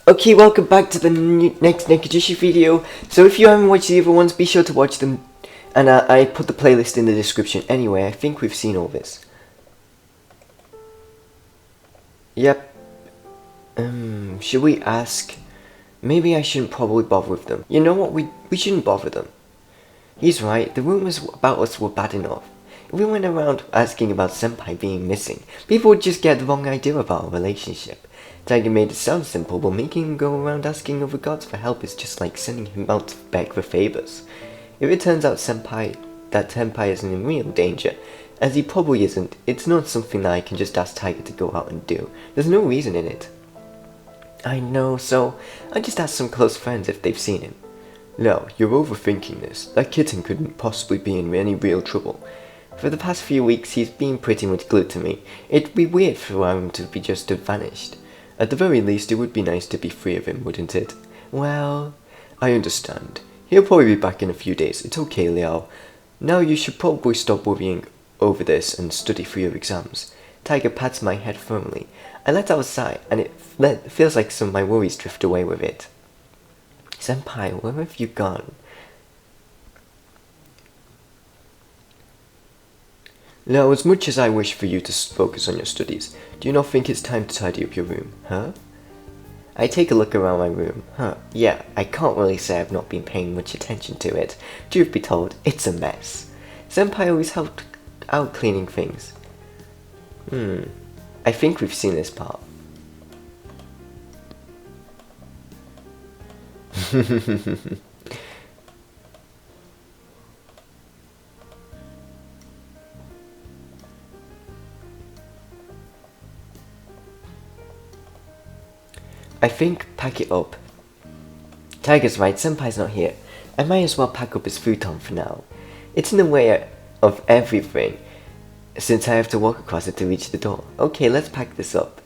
Okay, welcome back to the next Nekojishi video. So if you haven't watched the other ones, be sure to watch them. And I put the playlist in the description. Anyway, I think we've seen all this. Yep. Should we ask? Maybe I shouldn't probably bother with them. You know what, we shouldn't bother them. He's right, the rumors about us were bad enough. If we went around asking about Senpai being missing, people would just get the wrong idea about our relationship. Tiger made it sound simple, but making him go around asking other gods for help is just like sending him out to beg for favors. If it turns out that Senpai isn't in real danger, as he probably isn't, it's not something that I can just ask Tiger to go out and do. There's no reason in it. I know, so I just asked some close friends if they've seen him. No, you're overthinking this. That kitten couldn't possibly be in any real trouble. For the past few weeks, he's been pretty much glued to me. It'd be weird for him to be just vanished. At the very least, it would be nice to be free of him, wouldn't it? Well, I understand. He'll probably be back in a few days. It's okay, Liao. Now you should probably stop worrying over this and study for your exams. Tiger pats my head firmly. I let out a sigh, and it feels like some of my worries drift away with it. Senpai, where have you gone? Now, as much as I wish for you to focus on your studies, do you not think it's time to tidy up your room, huh? I take a look around my room. Yeah, I can't really say I've not been paying much attention to it. Truth be told, it's a mess. Senpai always helped out cleaning things. I think we've seen this part. I think pack it up. Tiger's right, Senpai's not here. I might as well pack up his futon for now. It's in the way of everything, since I have to walk across it to reach the door. Okay, let's pack this up.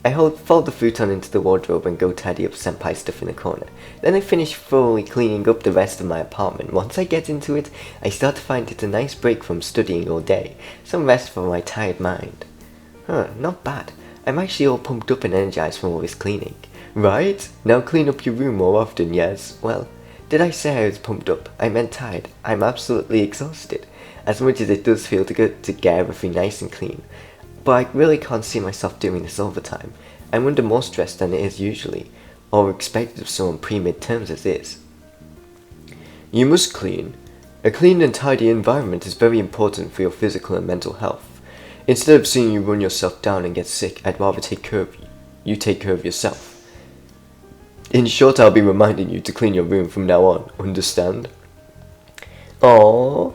I fold the futon into the wardrobe and go tidy up Senpai's stuff in the corner. Then I finish thoroughly cleaning up the rest of my apartment. Once I get into it, I start to find it a nice break from studying all day. Some rest for my tired mind. Not bad. I'm actually all pumped up and energized from all this cleaning. Right? Now clean up your room more often, yes? Well, did I say I was pumped up? I meant tired. I'm absolutely exhausted. As much as it does feel good to get everything nice and clean. But I really can't see myself doing this all the time. I'm under more stress than it is usually, or expected of someone pre-midterms as is. You must clean. A clean and tidy environment is very important for your physical and mental health. Instead of seeing you run yourself down and get sick, I'd rather take care of you. You take care of yourself. In short, I'll be reminding you to clean your room from now on, understand? Aww.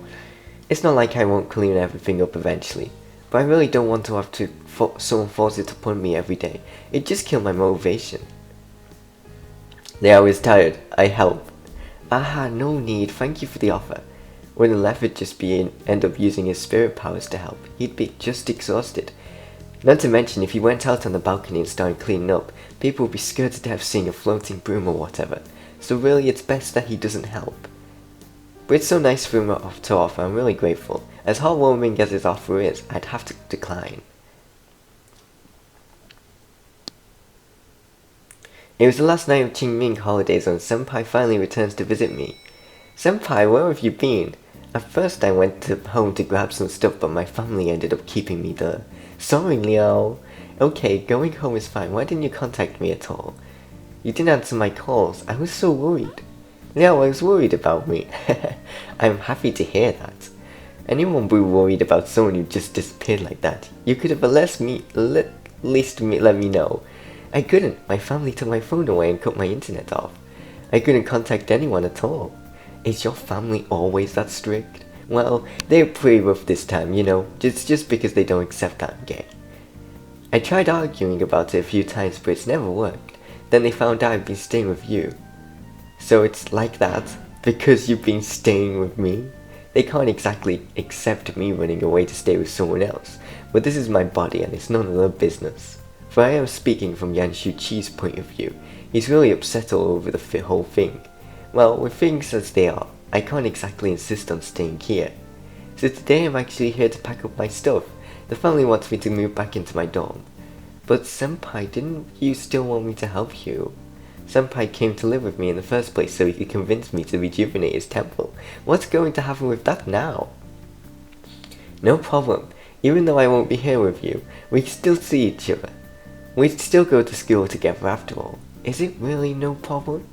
It's not like I won't clean everything up eventually, but I really don't want to have to someone force it upon me every day. It'd just kill my motivation. Liao is tired. I help. Aha, no need. Thank you for the offer. Wouldn't left it just end up using his spirit powers to help. He'd be just exhausted. Not to mention, if he went out on the balcony and started cleaning up, people would be scared to death seeing a floating broom or whatever. So really, it's best that he doesn't help. But it's so nice for him to offer. I'm really grateful. As heartwarming as his offer is, I'd have to decline. It was the last night of Qingming holidays when Senpai finally returns to visit me. Senpai, where have you been? At first I went home to grab some stuff, but my family ended up keeping me there. Sorry, Liao. Okay, going home is fine. Why didn't you contact me at all? You didn't answer my calls. I was so worried. Liao was worried about me. I'm happy to hear that. Anyone would be worried about someone who just disappeared like that. You could have let me know. I couldn't. My family took my phone away and cut my internet off. I couldn't contact anyone at all. Is your family always that strict? Well, they're pretty rough this time, you know. It's just because they don't accept that I'm gay. I tried arguing about it a few times, but it's never worked. Then they found out I've been staying with you. So it's like that? Because you've been staying with me? They can't exactly accept me running away to stay with someone else. But this is my body and it's none of their business. For I am speaking from Yanshu Chi's point of view. He's really upset all over the whole thing. Well, with things as they are, I can't exactly insist on staying here. So today I'm actually here to pack up my stuff. The family wants me to move back into my dorm. But Senpai, didn't you still want me to help you? Senpai came to live with me in the first place so he could convince me to rejuvenate his temple. What's going to happen with that now? No problem. Even though I won't be here with you, we can still see each other. We'd still go to school together after all. Is it really no problem?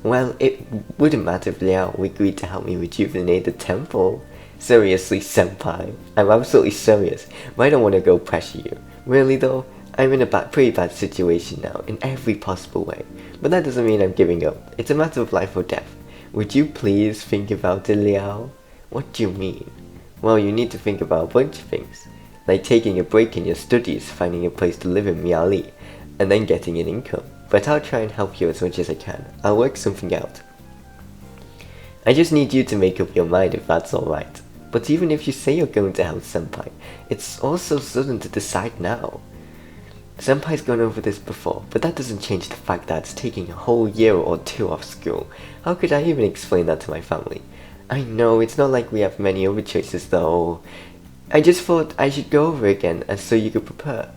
Well, it wouldn't matter if Liao agreed to help me rejuvenate the temple. Seriously, Senpai. I'm absolutely serious, but I don't want to go pressure you. Really though, I'm in a pretty bad situation now, in every possible way. But that doesn't mean I'm giving up. It's a matter of life or death. Would you please think about it, Liao? What do you mean? Well, you need to think about a bunch of things. Like taking a break in your studies, finding a place to live in Miali, and then getting an income. But I'll try and help you as much as I can. I'll work something out. I just need you to make up your mind if that's alright. But even if you say you're going to help Senpai, it's also sudden to decide now. Senpai's gone over this before, but that doesn't change the fact that it's taking a whole year or two off school. How could I even explain that to my family? I know, it's not like we have many other choices though. I just thought I should go over again and so you could prepare.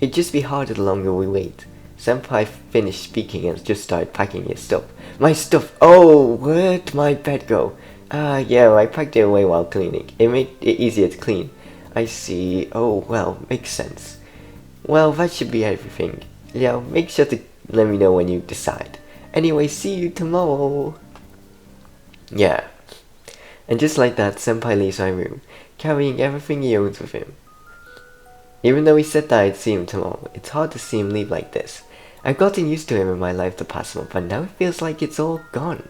It'd just be harder the longer we wait. Senpai finished speaking and just started packing his stuff. My stuff! Oh, where'd my bed go? Yeah, I packed it away while cleaning. It made it easier to clean. I see. Oh, well, makes sense. Well, that should be everything. Liao, make sure to let me know when you decide. Anyway, see you tomorrow. Yeah. And just like that, Senpai leaves my room, carrying everything he owns with him. Even though he said that I'd see him tomorrow, it's hard to see him leave like this. I've gotten used to him in my life the past month, but now it feels like it's all gone.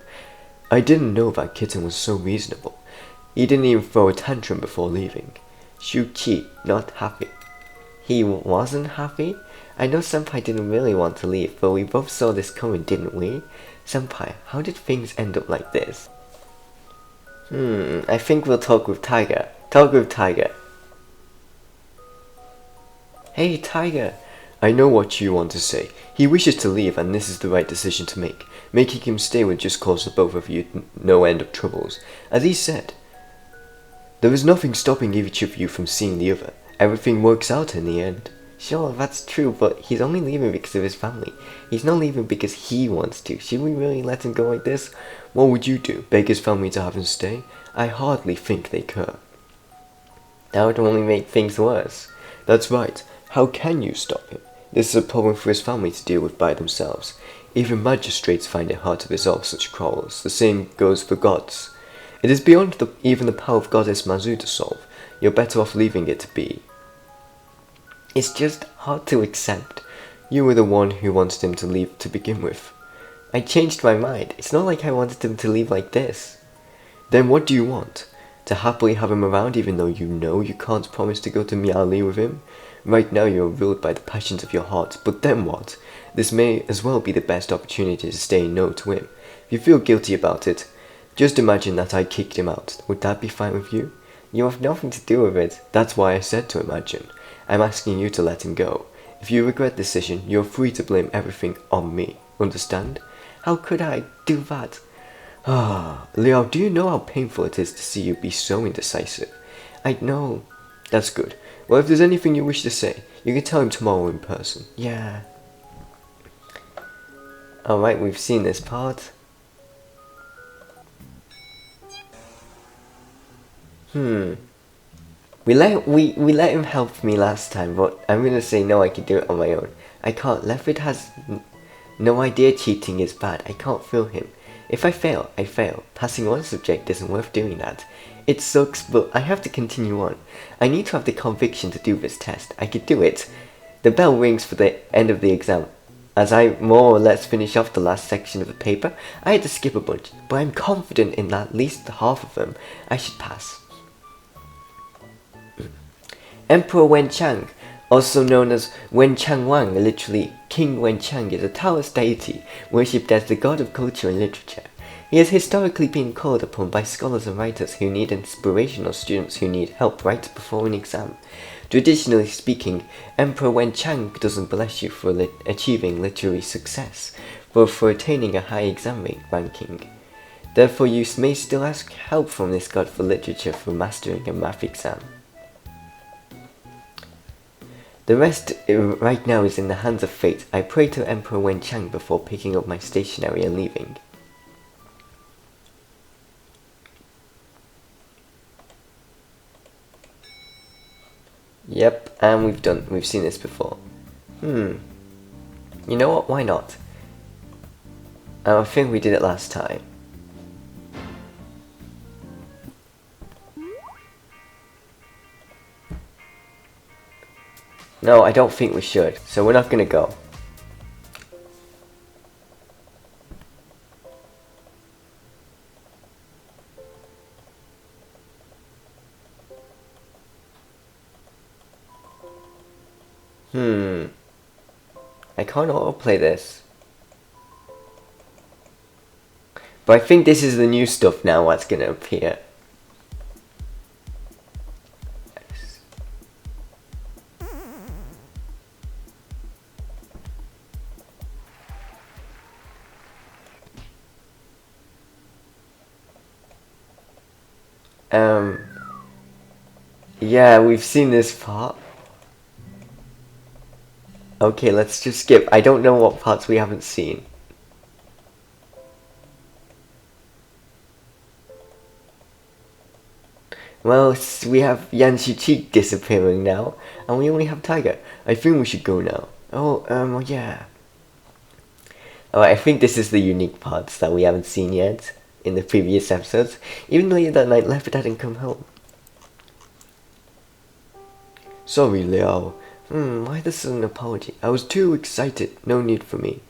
I didn't know that kitten was so reasonable. He didn't even throw a tantrum before leaving. Shu Qi, not happy. He wasn't happy? I know Senpai didn't really want to leave, but we both saw this coming, didn't we? Senpai, how did things end up like this? I think we'll talk with Tiger. Talk with Tiger. Hey, Tiger. I know what you want to say. He wishes to leave and this is the right decision to make. Making him stay would just cause the both of you no end of troubles. As he said, there is nothing stopping each of you from seeing the other. Everything works out in the end. Sure, that's true, but he's only leaving because of his family. He's not leaving because he wants to. Should we really let him go like this? What would you do? Beg his family to have him stay? I hardly think they could. That would only make things worse. That's right. How can you stop him? This is a problem for his family to deal with by themselves. Even magistrates find it hard to resolve such quarrels. The same goes for gods. It is beyond even the power of Goddess Mazu to solve. You're better off leaving it to be. It's just hard to accept. You were the one who wanted him to leave to begin with. I changed my mind. It's not like I wanted him to leave like this. Then what do you want? To happily have him around even though you know you can't promise to go to Miali with him? Right now you're ruled by the passions of your heart, but then what? This may as well be the best opportunity to say no to him. If you feel guilty about it, just imagine that I kicked him out. Would that be fine with you? You have nothing to do with it. That's why I said to imagine. I'm asking you to let him go. If you regret the decision, you're free to blame everything on me. Understand? How could I do that? Liao, do you know how painful it is to see you be so indecisive? I know. That's good. Well, if there's anything you wish to say, you can tell him tomorrow in person. Yeah. Alright, we've seen this part. We let him help me last time, but I'm gonna say no, I can do it on my own. I can't. Lefford has no idea cheating is bad. I can't fool him. If I fail, I fail. Passing one subject isn't worth doing that. It sucks, but I have to continue on. I need to have the conviction to do this test. I could do it. The bell rings for the end of the exam. As I more or less finish off the last section of the paper, I had to skip a bunch, but I'm confident in at least half of them. I should pass. Emperor Wenchang, also known as Wenchang Wang, literally King Wenchang, is a Taoist deity worshipped as the god of culture and literature. He has historically been called upon by scholars and writers who need inspiration or students who need help right before an exam. Traditionally speaking, Emperor Wenchang doesn't bless you for achieving literary success, but for attaining a high exam ranking. Therefore, you may still ask help from this god for literature for mastering a math exam. The rest right now is in the hands of fate. I pray to Emperor Wenchang before picking up my stationery and leaving. Yep, and we've seen this before. You know what, why not? I think we did it last time. No, I don't think we should, so we're not gonna go. I can't autoplay this. But I think this is the new stuff now that's gonna appear. Yeah, we've seen this part. Okay, let's just skip. I don't know what parts we haven't seen. Well, we have Yan Shichi disappearing now, and we only have Tiger. I think we should go now. Oh, yeah. Alright, I think this is the unique parts that we haven't seen yet in the previous episodes, even though that night Leopard hadn't come home. Sorry, Liao. Why the sudden apology? I was too excited. No need for me.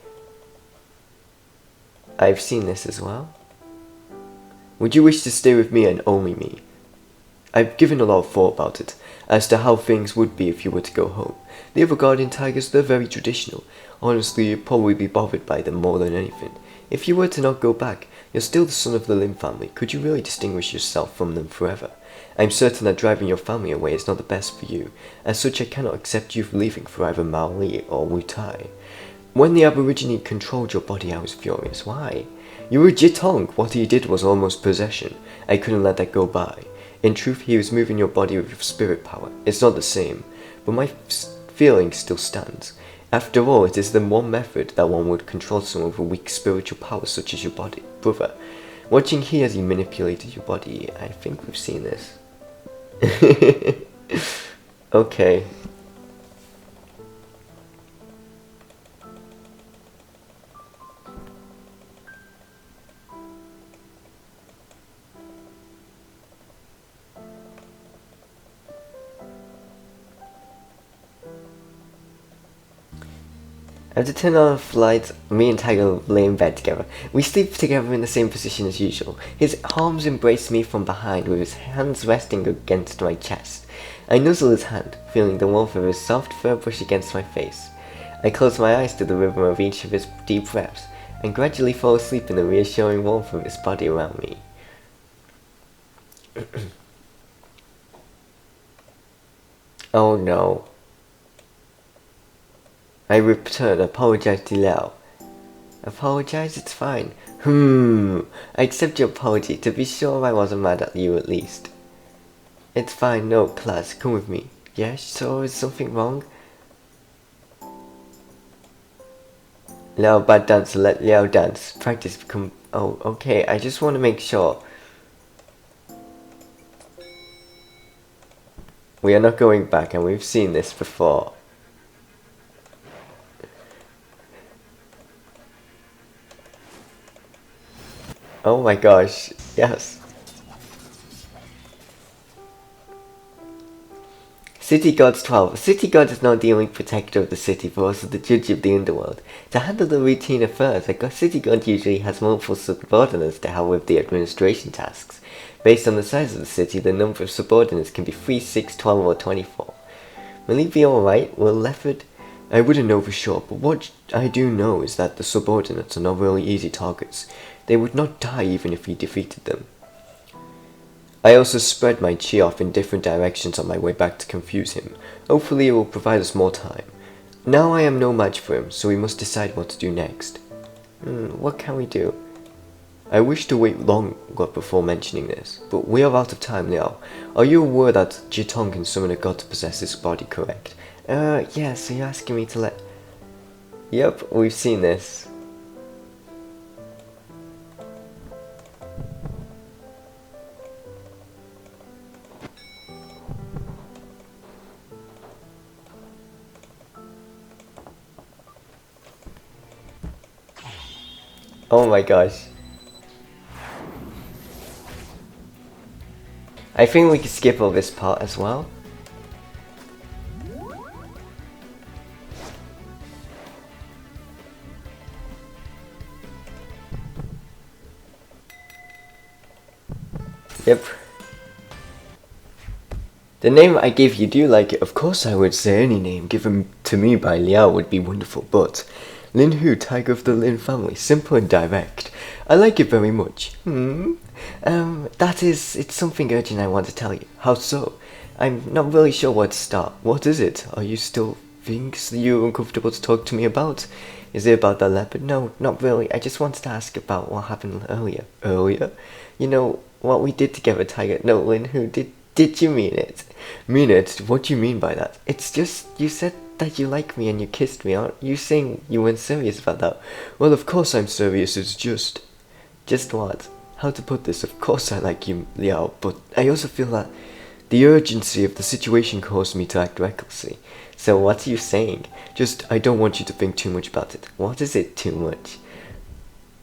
I've seen this as well. Would you wish to stay with me and only me? I've given a lot of thought about it, as to how things would be if you were to go home. The other guardian tigers, they're very traditional. Honestly, you'd probably be bothered by them more than anything. If you were to not go back, you're still the son of the Lim family. Could you really distinguish yourself from them forever? I'm certain that driving your family away is not the best for you. As such, I cannot accept you leaving for either Mao Li or Wu Tai. When the Aborigine controlled your body, I was furious. Why? You were Jitong. What he did was almost possession. I couldn't let that go by. In truth, he was moving your body with spirit power. It's not the same, but my feeling still stands. After all, it is the one method that one would control someone with a weak spiritual power such as your body, brother. Watching here as he manipulated your body, I think we've seen this. Okay. After turning off lights, me and Tiger lay in bed together. We sleep together in the same position as usual. His arms embrace me from behind with his hands resting against my chest. I nuzzle his hand, feeling the warmth of his soft fur brush against my face. I close my eyes to the rhythm of each of his deep breaths, and gradually fall asleep in the reassuring warmth of his body around me. Oh no. I returned, apologized to Liao. Apologize? It's fine. I accept your apology. To be sure, I wasn't mad at you at least. It's fine, no, class, come with me. Yes, so is something wrong? Liao bad dancer, let Liao dance. Practice become... Oh, okay, I just want to make sure. We are not going back, and we've seen this before. Oh my gosh, yes. City Gods 12. City God is not the only protector of the city, but also the judge of the underworld. To handle the routine affairs, a City God usually has multiple subordinates to help with the administration tasks. Based on the size of the city, the number of subordinates can be 3, 6, 12, or 24. Will he be alright? Will Lefford? I wouldn't know for sure, but what I do know is that the subordinates are not really easy targets. They would not die even if he defeated them. I also spread my chi off in different directions on my way back to confuse him. Hopefully it will provide us more time. Now I am no match for him, so we must decide what to do next. What can we do? I wish to wait longer before mentioning this, but we are out of time now. Are you aware that Jitong can summon a god to possess his body, correct? Yeah, so you're asking me to let... Yep, we've seen this. Oh my gosh. I think we can skip over this part as well. Yep. The name I gave you, do you like it? Of course I would say any name given to me by Liao would be wonderful, but Lin Hu, Tiger of the Lin family, simple and direct. I like it very much. It's something urgent I want to tell you. How so? I'm not really sure where to start. What is it? Are you still things you're uncomfortable to talk to me about? Is it about the leopard? No, not really. I just wanted to ask about what happened earlier. Earlier? You know, what we did together, Tiger. No, Lin Hu, did you mean it? Mean it? What do you mean by that? It's just, you said that you like me and you kissed me. Aren't you saying you weren't serious about that? Well, of course I'm serious. It's just... Just what? How to put this? Of course I like you, Liao, but I also feel that the urgency of the situation caused me to act recklessly. So what are you saying? Just, I don't want you to think too much about it. What is it too much?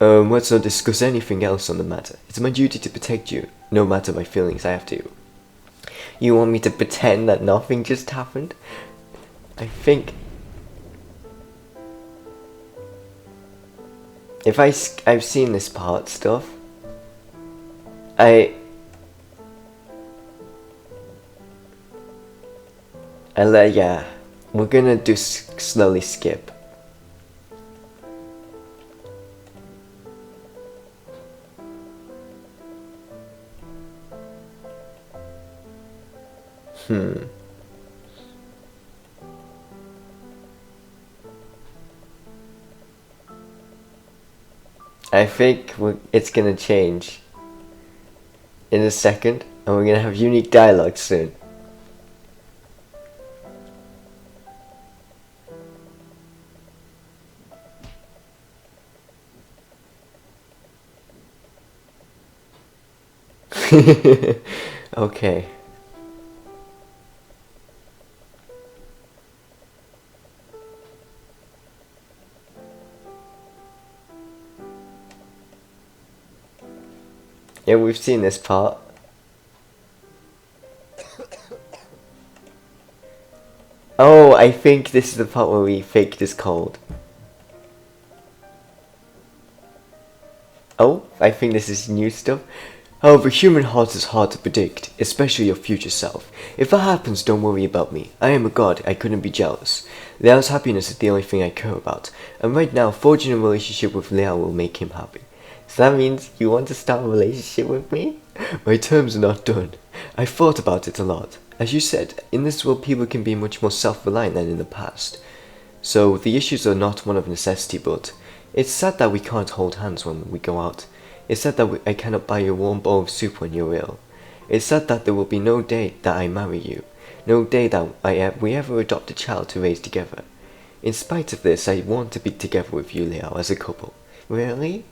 Let's not discuss anything else on the matter. It's my duty to protect you, no matter my feelings I have to. You want me to pretend that nothing just happened? I think... If I've seen this part stuff, yeah, we're gonna do slowly skip. I think it's gonna change in a second, and we're gonna have unique dialogue soon. Okay. Yeah, we've seen this part. Oh, I think this is the part where we faked his cold. Oh, I think this is new stuff. However, human heart is hard to predict, especially your future self. If that happens, don't worry about me. I am a god, I couldn't be jealous. Liao's happiness is the only thing I care about, and right now, forging a relationship with Liao will make him happy. So that means you want to start a relationship with me? My terms are not done. I've thought about it a lot. As you said, in this world people can be much more self-reliant than in the past. So the issues are not one of necessity, but it's sad that we can't hold hands when we go out. It's sad that I cannot buy you a warm bowl of soup when you're ill. It's sad that there will be no day that I marry you. No day that we ever adopt a child to raise together. In spite of this, I want to be together with you, Liao, as a couple. Really?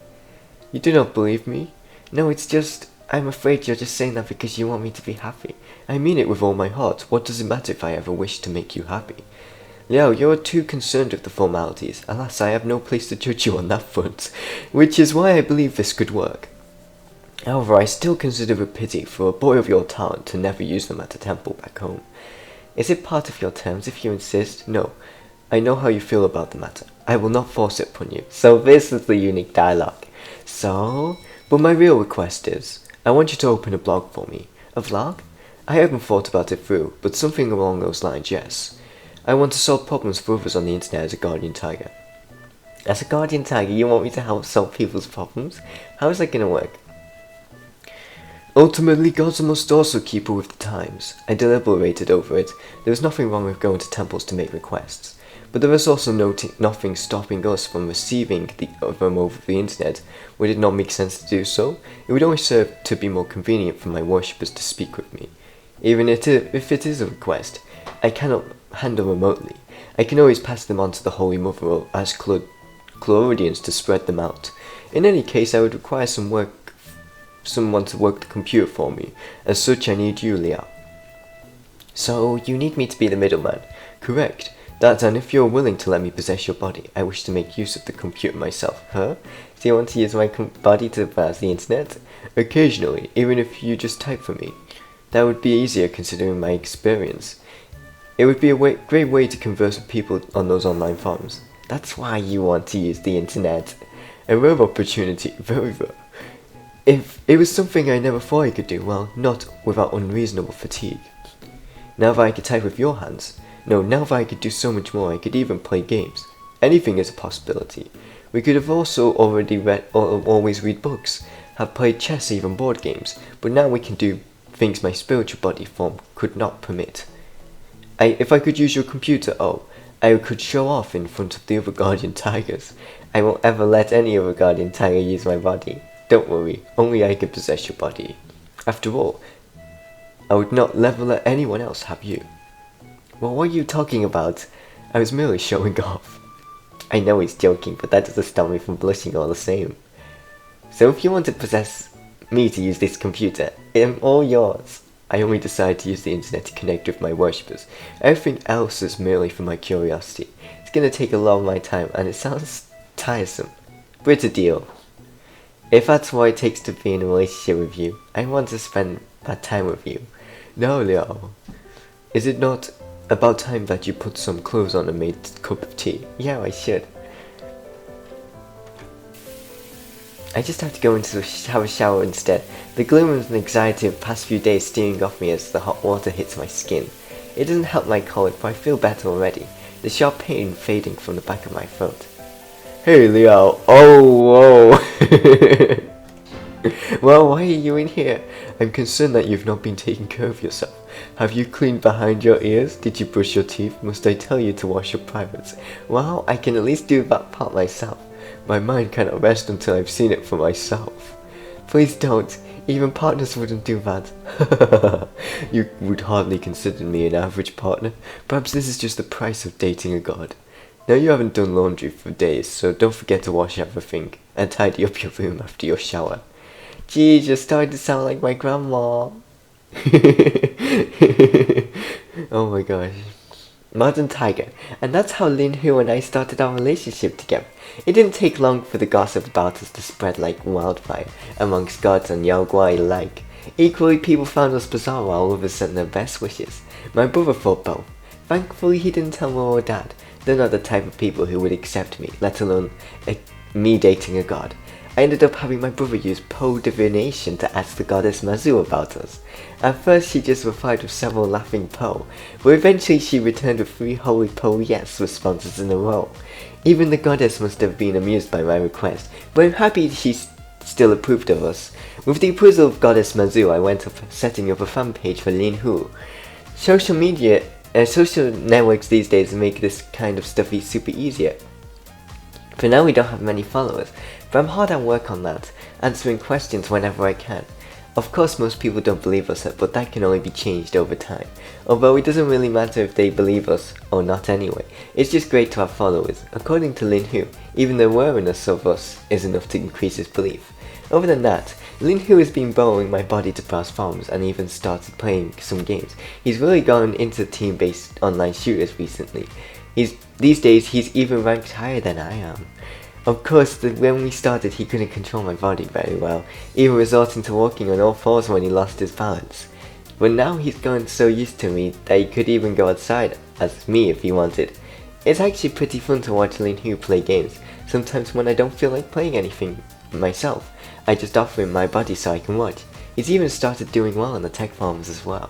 You do not believe me? No, it's just... I'm afraid you're just saying that because you want me to be happy. I mean it with all my heart. What does it matter if I ever wish to make you happy? Liao, you're too concerned with the formalities. Alas, I have no place to judge you on that front, which is why I believe this could work. However, I still consider it pity for a boy of your talent to never use them at a temple back home. Is it part of your terms if you insist? No. I know how you feel about the matter. I will not force it upon you. So this is the unique dialogue. But my real request is, I want you to open a blog for me. A vlog? I haven't thought about it through, but something along those lines, yes. I want to solve problems for others on the internet as a guardian tiger. As a guardian tiger, you want me to help solve people's problems? How is that gonna work? Ultimately, gods must also keep up with the times. I deliberated over it. There is nothing wrong with going to temples to make requests. But there is also nothing stopping us from receiving them over the internet. Would it not make sense to do so? It would only serve to be more convenient for my worshippers to speak with me. Even if it is a request, I cannot handle remotely. I can always pass them on to the Holy Mother or ask Chlorodians to spread them out. In any case, I would require someone to work the computer for me. As such, I need you, Liao. So, you need me to be the middleman? Correct. That, and if you're willing to let me possess your body, I wish to make use of the computer myself. Huh? Do you want to use my body to browse the internet? Occasionally, even if you just type for me. That would be easier considering my experience. It would be a great way to converse with people on those online forums. That's why you want to use the internet. A rare opportunity, very rare. If it was something I never thought I could do, well, not without unreasonable fatigue. Now that I could type with your hands, now that I could do so much more, I could even play games. Anything is a possibility. We could have also always read books, have played chess, even board games, but now we can do things my spiritual body form could not permit. If I could use your computer, I could show off in front of the other guardian tigers. I won't ever let any other guardian tiger use my body. Don't worry, only I could possess your body. After all, I would not never let anyone else have you. Well, what are you talking about? I was merely showing off. I know he's joking, but that doesn't stop me from blushing all the same. So if you want to possess me to use this computer, I'm all yours. I only decided to use the internet to connect with my worshippers. Everything else is merely for my curiosity. It's gonna take a lot of my time, and it sounds tiresome. But it's a deal. If that's what it takes to be in a relationship with you, I want to spend that time with you. No, Liao. Is it not about time that you put some clothes on and made a cup of tea? Yeah, I should. I just have to go into have a shower instead. The gloom and anxiety of the past few days steering off me as the hot water hits my skin. It doesn't help my cold, but I feel better already, the sharp pain fading from the back of my throat. Hey, Liao. Oh, whoa. Well, why are you in here? I'm concerned that you've not been taking care of yourself. Have you cleaned behind your ears? Did you brush your teeth? Must I tell you to wash your privates? Well, I can at least do that part myself. My mind cannot rest until I've seen it for myself. Please don't. Even partners wouldn't do that. You would hardly consider me an average partner. Perhaps this is just the price of dating a god. Now you haven't done laundry for days, so don't forget to wash everything and tidy up your room after your shower. Geez, you're starting to sound like my grandma. Oh my gosh. Modern Tiger. And that's how Lin Hu and I started our relationship together. It didn't take long for the gossip about us to spread like wildfire amongst gods and Yao Guai alike. Equally, people found us bizarre while others sent their best wishes. My brother thought both. Thankfully, he didn't tell Mom or Dad. They're not the type of people who would accept me, let alone me dating a god. I ended up having my brother use Po divination to ask the goddess Mazu about us. At first she just replied with several laughing Po, but eventually she returned with 3 holy Po yes responses in a row. Even the goddess must have been amused by my request, but I'm happy she still approved of us. With the approval of goddess Mazu, I went up setting up a fan page for Lin Hu. Social networks these days make this kind of stuff super easier. For now we don't have many followers, but I'm hard at work on that, answering questions whenever I can. Of course most people don't believe us, but that can only be changed over time. Although it doesn't really matter if they believe us or not anyway, it's just great to have followers. According to Lin Hu, even the awareness of us is enough to increase his belief. Other than that, Lin Hu has been borrowing my body to browse forums and even started playing some games. He's really gone into team-based online shooters recently. These days he's even ranked higher than I am. Of course, when we started he couldn't control my body very well, even resorting to walking on all fours when he lost his balance. But now he's gotten so used to me that he could even go outside as me if he wanted. It's actually pretty fun to watch Lin Hu play games. Sometimes when I don't feel like playing anything myself, I just offer him my body so I can watch. He's even started doing well on the tech forums as well.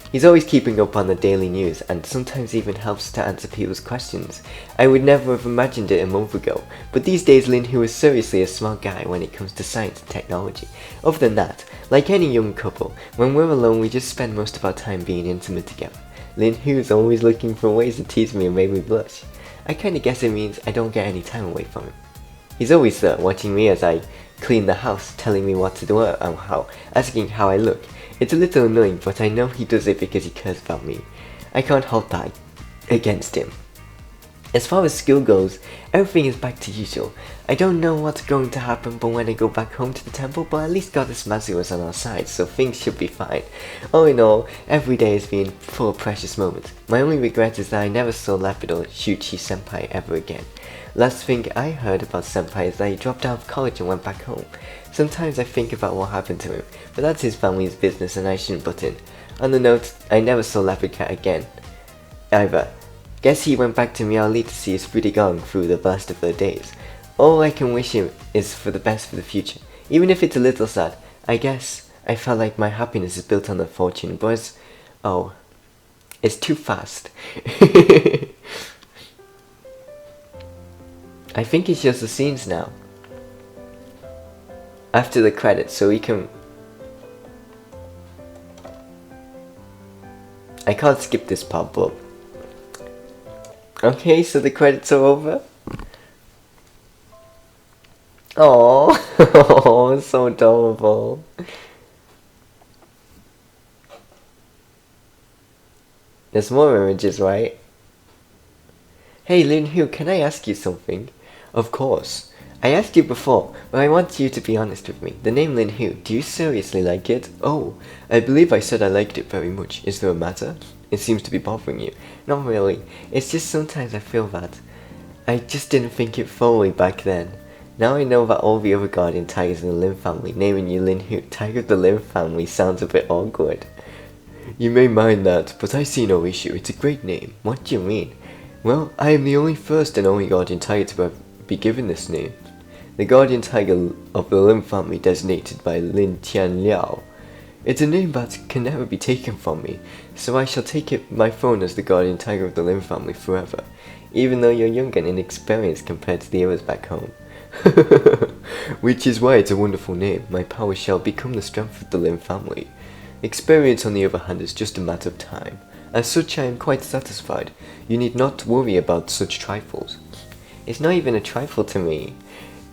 He's always keeping up on the daily news and sometimes even helps to answer people's questions. I would never have imagined it a month ago, but these days Lin Hu is seriously a smart guy when it comes to science and technology. Other than that, like any young couple, when we're alone we just spend most of our time being intimate together. Lin Hu is always looking for ways to tease me and make me blush. I kinda guess it means I don't get any time away from him. He's always there, watching me as I clean the house, telling me what to do and how, asking how I look. It's a little annoying, but I know he does it because he cares about me. I can't help that. against him. As far as school goes, everything is back to usual. I don't know what's going to happen but when I go back home to the temple, but at least Goddess Mazu is on our side, so things should be fine. All in all, every day has been full of precious moments. My only regret is that I never saw Lapido Shuchi Senpai ever again. Last thing I heard about Senpai is that he dropped out of college and went back home. Sometimes I think about what happened to him, but that's his family's business and I shouldn't butt in. On the note, I never saw Leopard Cat again, either. Guess he went back to Meowly to see his pretty going through the last of their days. All I can wish him is for the best for the future. Even if it's a little sad, I guess I felt like my happiness is built on their fortune, but oh, it's too fast. I think it's just the scenes now. After the credits, so we can... I can't skip this part, but... Okay, so the credits are over. Oh, so adorable. There's more images, right? Hey Lin Hu, can I ask you something? Of course. I asked you before, but I want you to be honest with me. The name Lin Hu, do you seriously like it? Oh, I believe I said I liked it very much. Is there a matter? It seems to be bothering you. Not really. It's just sometimes I feel that. I just didn't think it fully back then. Now I know that all the other guardian tigers in the Lin family, naming you Lin Hu, tiger of the Lin family, sounds a bit awkward. You may mind that, but I see no issue. It's a great name. What do you mean? Well, I am the only first and only guardian tiger to be given this name. The guardian tiger of the Lin family designated by Lin Tian Liao. It's a name that can never be taken from me, so I shall take it my throne as the guardian tiger of the Lin family forever, even though you're young and inexperienced compared to the others back home. Which is why it's a wonderful name. My power shall become the strength of the Lin family. Experience, on the other hand, is just a matter of time. As such, I am quite satisfied. You need not worry about such trifles. It's not even a trifle to me.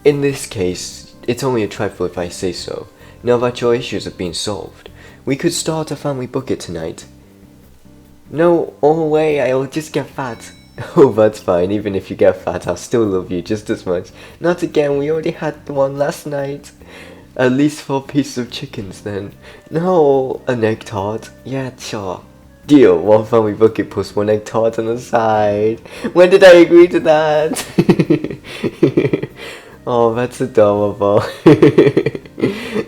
In this case, it's only a trifle if I say so. Now that your issues have been solved, we could start a family bucket tonight. No, all way, I'll just get fat. Oh, that's fine, even if you get fat, I'll still love you just as much. Not again, we already had the one last night. At least 4 pieces of chickens then. No, an egg tart? Yeah, sure. Deal, 1 family bucket plus 1 egg tart on the side. When did I agree to that? Oh, that's adorable.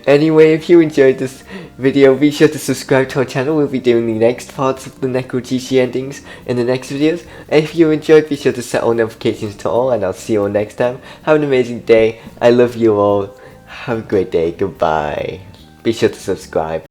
Anyway, if you enjoyed this video, be sure to subscribe to our channel. We'll be doing the next parts of the Nekojishi endings in the next videos. If you enjoyed, be sure to set all notifications to all, and I'll see you all next time. Have an amazing day. I love you all. Have a great day. Goodbye. Be sure to subscribe.